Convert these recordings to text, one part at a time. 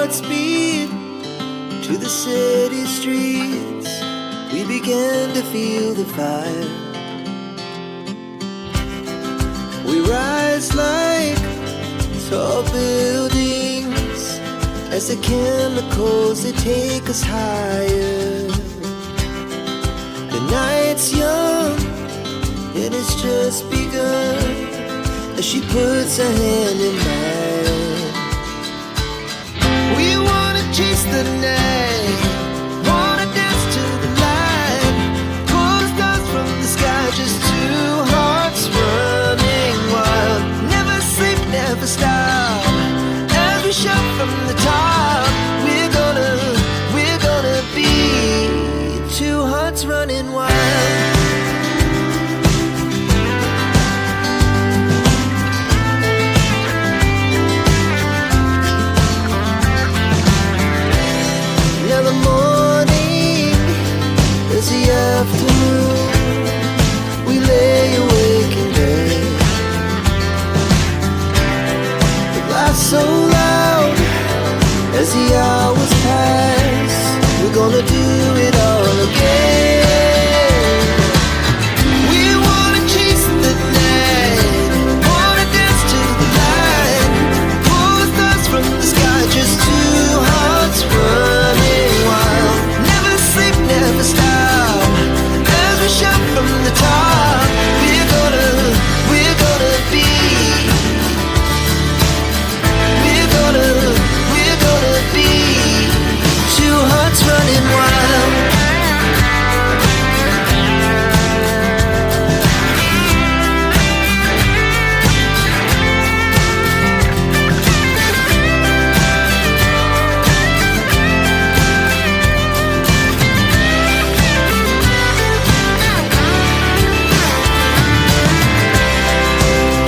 heart speed to the city streets. We began to feel the fire. We rise like tall buildings as the chemicals, they take us higher. The night's young and it's just begun as she puts her hand in mine. We wanna chase the night, wanna dance to the light, pull the stars from the sky, just two hearts running wild. Never sleep, never stop, as we shout from the top. We're gonna be two hearts running wild. Now the morning is the afternoon. We lay awake in bed. The laughs so loud as the hours pass. We're gonna do it all again. We wanna chase the night, wanna dance to the light, pull the stars from the sky, just two hearts running wild. Never sleep, never stop, as we shout from the top. We're gonna be, we're gonna be two hearts running wild.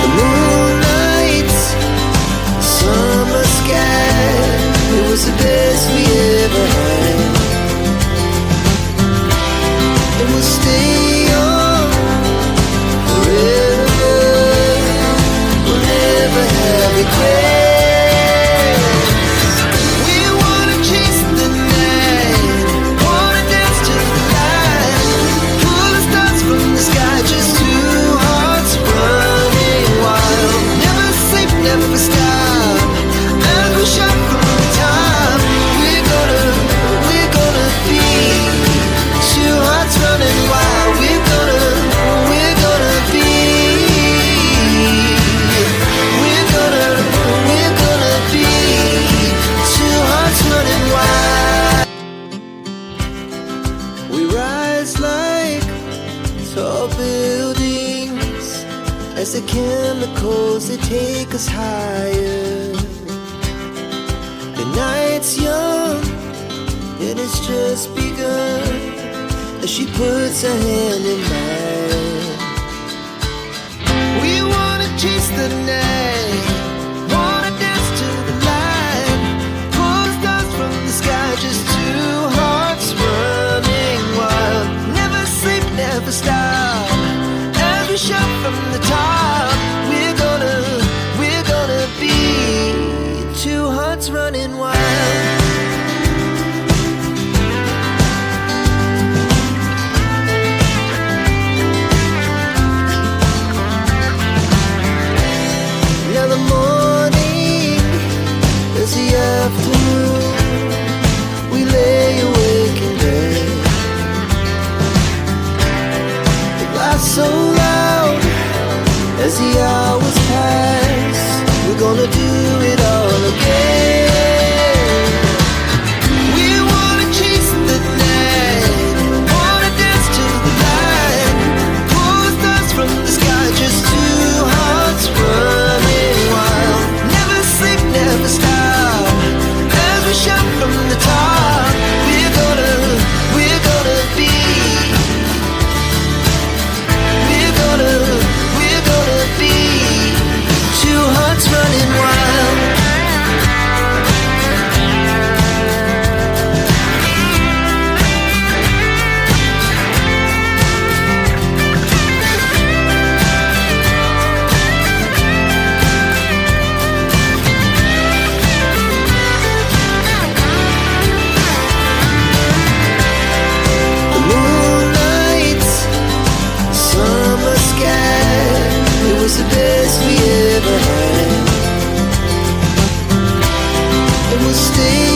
The moonlight, summer sky, it was the best we ever had. And we'll stay on forever. We'll never have regrets. We wanna chase the night, wanna dance to the light, pull the stars from the sky, just two hearts running wild. Never sleep, never stop, as we shout from the top. We're gonna be two hearts running wild. We're gonna be, we're gonna be two hearts running wild. We rise like tall buildings as the chemicals, they take us higher. The night's young and it's just begun as she puts her hand in mine. We wanna chase the night, wanna dance to the light, pull the stars from the sky, just two hearts running wild. Never sleep, never stop, as we shout from the top. We're gonna be two hearts running wild. Now the morning is the afternoon. We lay awake in bed. The laughs so loud as the hours pass. We're gonna do it all again. We wanna chase the night, wanna dance to the light, pull the stars from the sky, just two hearts running wild. Never sleep, never stop, as we shout from the top. We're gonna be, we're gonna be two hearts running wild. stay